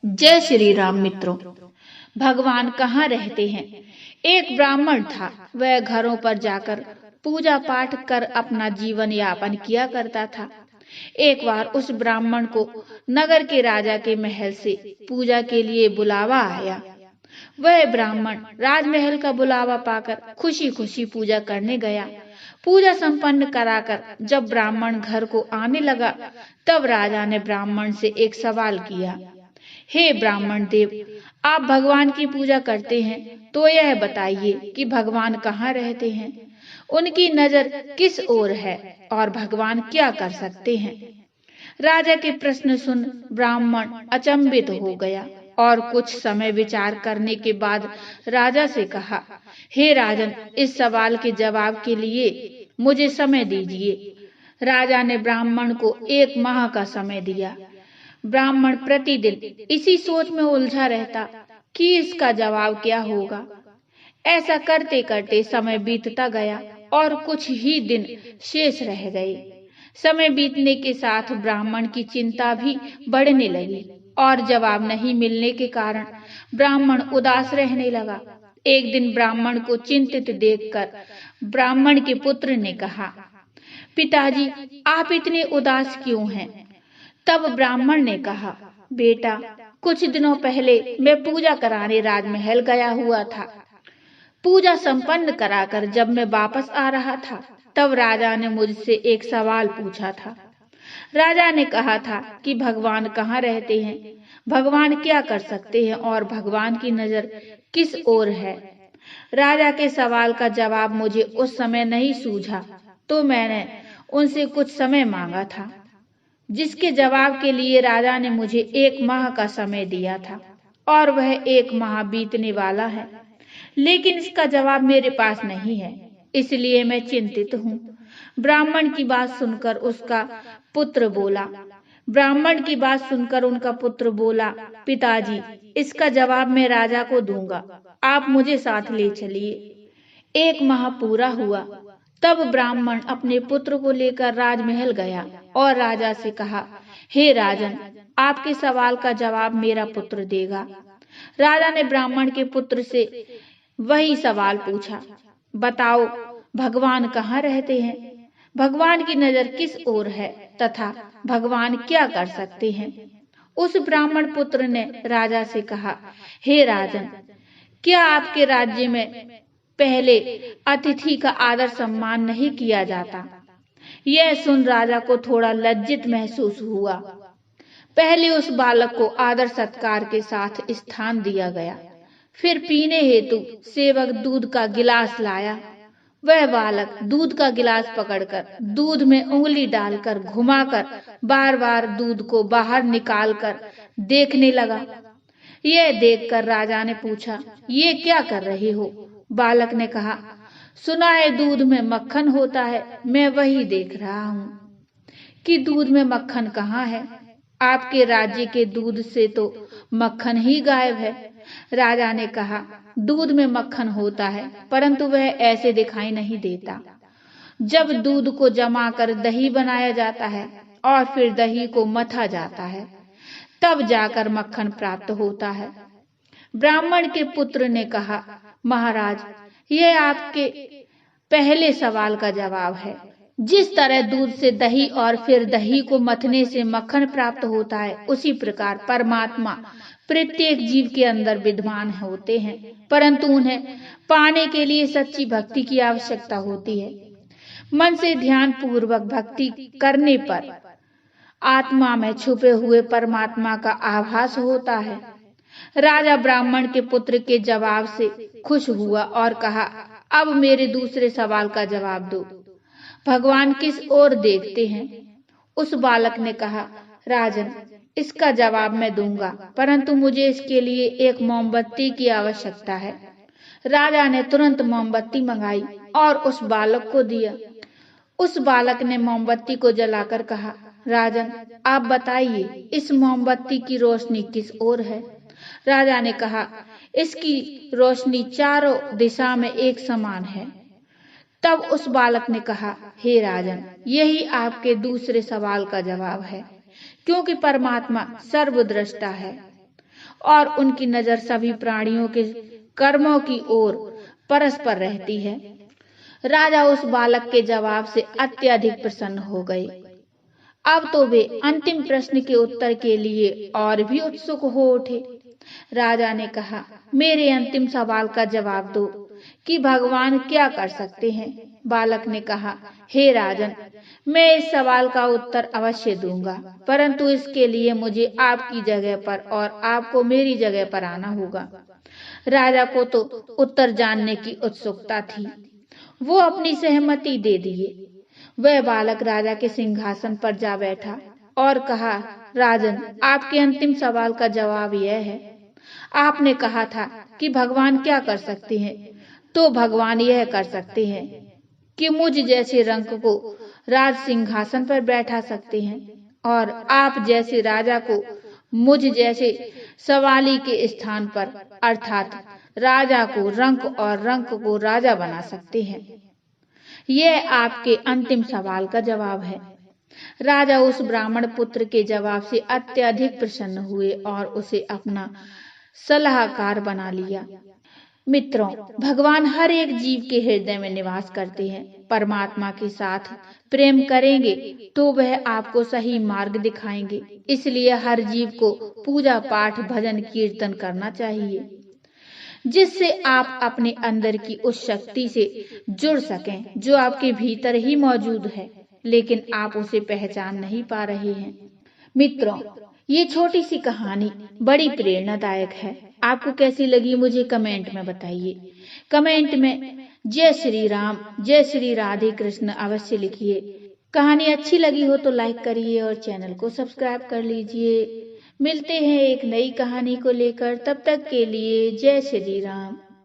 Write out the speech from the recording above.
जय श्री राम मित्रों। भगवान कहाँ रहते हैं? एक ब्राह्मण था। वह घरों पर जाकर पूजा पाठ कर अपना जीवन यापन किया करता था। एक बार उस ब्राह्मण को नगर के राजा के महल से पूजा के लिए बुलावा आया। वह ब्राह्मण राजमहल का बुलावा पाकर खुशी खुशी पूजा करने गया। पूजा संपन्न कराकर जब ब्राह्मण घर को आने लगा, तब राजा ने ब्राह्मण से एक सवाल किया। हे ब्राह्मण देव, आप भगवान की पूजा करते हैं, तो यह बताइए कि भगवान कहाँ रहते हैं? उनकी नजर किस ओर है और भगवान क्या कर सकते हैं? राजा के प्रश्न सुन ब्राह्मण अचंभित हो गया और कुछ समय विचार करने के बाद राजा से कहा, हे राजन, इस सवाल के जवाब के लिए मुझे समय दीजिए। राजा ने ब्राह्मण को 1 माह का समय दिया। ब्राह्मण प्रतिदिन इसी सोच में उलझा रहता कि इसका जवाब क्या होगा। ऐसा करते करते समय बीतता गया और कुछ ही दिन शेष रह गए। समय बीतने के साथ ब्राह्मण की चिंता भी बढ़ने लगी और जवाब नहीं मिलने के कारण ब्राह्मण उदास रहने लगा। एक दिन ब्राह्मण को चिंतित देखकर ब्राह्मण के पुत्र ने कहा, पिताजी, आप इतने उदास क्यों हैं? तब ब्राह्मण ने कहा, बेटा, कुछ दिनों पहले मैं पूजा कराने राजमहल गया हुआ था। पूजा संपन्न कराकर जब मैं वापस आ रहा था, तब राजा ने मुझसे एक सवाल पूछा था। राजा ने कहा था कि भगवान कहाँ रहते हैं, भगवान क्या कर सकते हैं और भगवान की नजर किस ओर है। राजा के सवाल का जवाब मुझे उस समय नहीं सूझा, तो मैंने उनसे कुछ समय मांगा था, जिसके जवाब के लिए राजा ने मुझे 1 माह का समय दिया था और वह 1 माह बीतने वाला है, लेकिन इसका जवाब मेरे पास नहीं है, इसलिए मैं चिंतित हूँ। ब्राह्मण की बात सुनकर उसका पुत्र बोला ब्राह्मण की बात सुनकर उनका पुत्र बोला, पिताजी, इसका जवाब मैं राजा को दूंगा, आप मुझे साथ ले चलिए। 1 माह पूरा हुआ, तब ब्राह्मण अपने पुत्र को लेकर राजमहल गया और राजा से कहा, हे राजन, आपके सवाल का जवाब मेरा पुत्र देगा। राजा ने ब्राह्मण के पुत्र से वही सवाल पूछा, बताओ, भगवान कहाँ रहते हैं, भगवान की नजर किस ओर है तथा भगवान क्या कर सकते हैं? उस ब्राह्मण पुत्र ने राजा से कहा, हे राजन, क्या आपके राज्य में पहले अतिथि का आदर सम्मान नहीं किया जाता? यह सुन राजा को थोड़ा लज्जित महसूस हुआ। पहले उस बालक को आदर सत्कार के साथ स्थान दिया गया। फिर पीने हेतु सेवक दूध का गिलास लाया। वह बालक दूध का गिलास पकड़कर दूध में उंगली डालकर घुमाकर बार बार दूध को बाहर निकालकर देखने लगा। यह देखकर राजा ने पूछा, ये क्या कर रहे हो? बालक ने कहा, सुना है दूध में मक्खन होता है, मैं वही देख रहा हूँ। कि दूध में मक्खन कहाँ है? आपके राज्य के दूध से तो मक्खन ही गायब है। राजा ने कहा, दूध में मक्खन होता है, परंतु वह ऐसे दिखाई नहीं देता। जब दूध को जमाकर दही बनाया जाता है और फिर दही को मथा जाता है, तब जाकर मक्खन प्राप्त होता है। ब्राह्मण के पुत्र ने कहा, महाराज, यह आपके पहले सवाल का जवाब है। जिस तरह दूध से दही और फिर दही को मथने से मक्खन प्राप्त होता है, उसी प्रकार परमात्मा प्रत्येक जीव के अंदर विद्यमान होते हैं, परंतु उन्हें पाने के लिए सच्ची भक्ति की आवश्यकता होती है। मन से ध्यान पूर्वक भक्ति करने पर आत्मा में छुपे हुए परमात्मा का आभास होता है। राजा ब्राह्मण के पुत्र के जवाब से खुश हुआ और कहा, अब मेरे दूसरे सवाल का जवाब दो, भगवान किस ओर देखते हैं? उस बालक ने कहा, राजन, इसका जवाब मैं दूंगा, परंतु मुझे इसके लिए एक मोमबत्ती की आवश्यकता है। राजा ने तुरंत मोमबत्ती मंगाई और उस बालक को दिया। उस बालक ने मोमबत्ती को जलाकर कहा, राजन, आप बताइए, इस मोमबत्ती की रोशनी किस ओर है? राजा ने कहा, इसकी रोशनी चारों दिशा में एक समान है। तब उस बालक ने कहा, हे राजन, यही आपके दूसरे सवाल का जवाब है, क्योंकि परमात्मा सर्वद्रष्टा है। और उनकी नजर सभी प्राणियों के कर्मों की ओर परस्पर रहती है। राजा उस बालक के जवाब से अत्यधिक प्रसन्न हो गए। अब तो वे अंतिम प्रश्न के उत्तर के लिए और भी उत्सुक हो उठे। राजा ने कहा, मेरे अंतिम सवाल का जवाब दो कि भगवान क्या कर सकते हैं। बालक ने कहा, हे राजन, मैं इस सवाल का उत्तर अवश्य दूंगा, परंतु इसके लिए मुझे आपकी जगह पर और आपको मेरी जगह पर आना होगा। राजा को तो उत्तर जानने की उत्सुकता थी। वो अपनी सहमति दे दिए। वह बालक राजा के सिंहासन पर जा बैठा और कहा, राजन, आपके अंतिम सवाल का जवाब यह है। आपने कहा था कि भगवान क्या कर सकते हैं, तो भगवान यह कर सकते हैं कि मुझ जैसे रंक को राज सिंहासन पर बैठा सकते हैं और आप जैसे राजा को मुझ जैसे सवाली के स्थान पर अर्थात राजा को रंक और रंक को राजा बना सकते हैं। यह आपके अंतिम सवाल का जवाब है। राजा उस ब्राह्मण पुत्र के जवाब से अत्यधिक प्रसन्न हुए और उसे अपना सलाहकार बना लिया। मित्रों, भगवान हर एक जीव के हृदय में निवास करते हैं। परमात्मा के साथ प्रेम करेंगे तो वह आपको सही मार्ग दिखाएंगे। इसलिए हर जीव को पूजा पाठ भजन कीर्तन करना चाहिए, जिससे आप अपने अंदर की उस शक्ति से जुड़ सकें जो आपके भीतर ही मौजूद है, लेकिन आप उसे पहचान नहीं पा रहे हैं। मित्रों, ये छोटी सी कहानी बड़ी प्रेरणादायक है। आपको कैसी लगी मुझे कमेंट में बताइए। कमेंट में जय श्री राम, जय श्री राधे कृष्ण अवश्य लिखिए। कहानी अच्छी लगी हो तो लाइक करिए और चैनल को सब्सक्राइब कर लीजिए। मिलते हैं एक नई कहानी को लेकर, तब तक के लिए जय श्री राम।